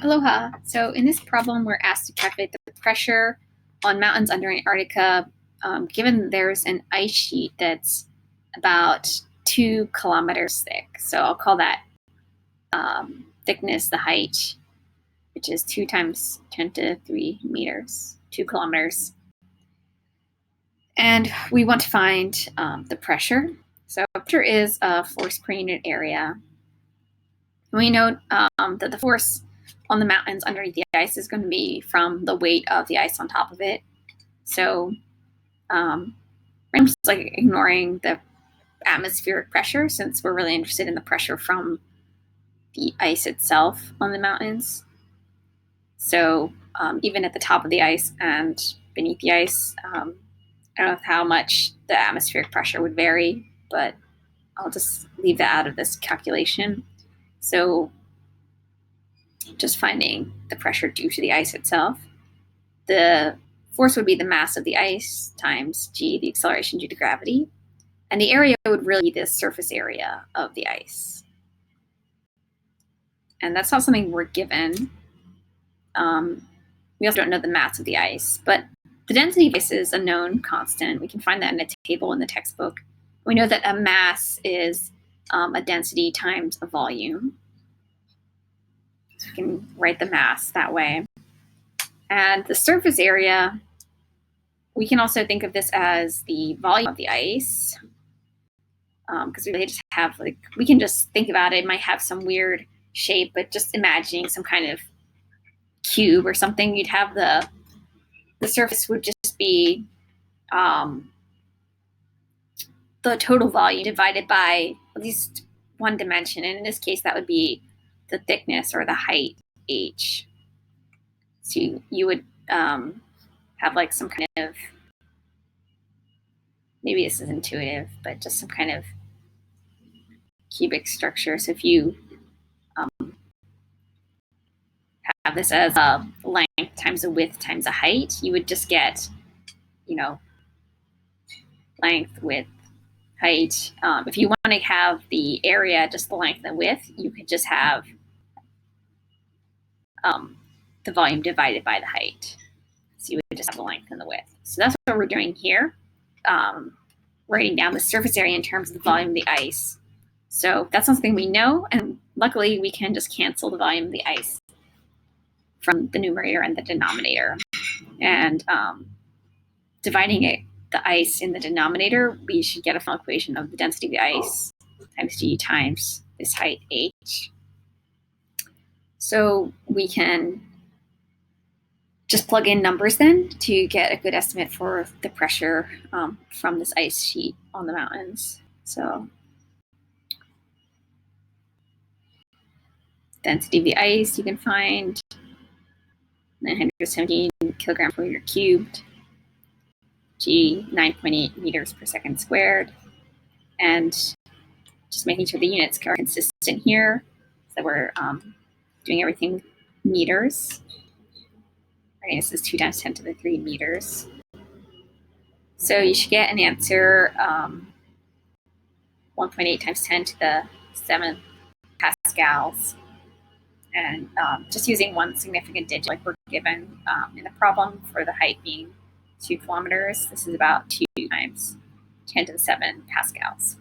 Aloha. So in this problem, we're asked to calculate the pressure on mountains under Antarctica, given there's an ice sheet that's about 2 kilometers thick. So I'll call that thickness the height, which is 2 times 10 to the 3 meters, 2 kilometers. And we want to find the pressure. So pressure is a force per unit area. And we know that the force on the mountains underneath the ice is going to be from the weight of the ice on top of it. So I'm just ignoring the atmospheric pressure since we're really interested in the pressure from the ice itself on the mountains. So even at the top of the ice and beneath the ice, I don't know how much the atmospheric pressure would vary, but I'll just leave that out of this calculation. So just finding the pressure due to the ice itself. The force would be the mass of the ice times g, the acceleration due to gravity. And the area would really be the surface area of the ice. And that's not something we're given. We also don't know the mass of the ice, but the density of ice is a known constant. We can find that in a table in the textbook. We know that a mass is a density times a volume. So we can write the mass that way. And the surface area, we can also think of this as the volume of the ice, because we really just have, we can just think about it. It might have some weird shape, but just imagining some kind of cube or something, you'd have the surface would just be the total volume divided by at least one dimension. And in this case, that would be the thickness or the height, h. So you would have some kind of, maybe this is intuitive, but just some kind of cubic structure. So if you have this as a length times a width times a height, you would just get, length, width, height. If you want to have the area just the length and width, you could just have the volume divided by the height. So you would just have the length and the width. So that's what we're doing here, writing down the surface area in terms of the volume of the ice. So that's something we know, and luckily we can just cancel the volume of the ice from the numerator and the denominator. And dividing the ice in the denominator, we should get a final equation of the density of the ice times g times this height h. So we can just plug in numbers then to get a good estimate for the pressure from this ice sheet on the mountains. So density of the ice, you can find 917 kilograms per meter cubed, g 9.8 meters per second squared, and just making sure the units are consistent here, so we're doing everything meters. Right, this is 2 times 10 to the 3 meters. So you should get an answer 1.8 times 10 to the 7th pascals. And just using one significant digit like we're given in the problem for the height being 2 kilometers, this is about 2 times 10 to the 7 pascals.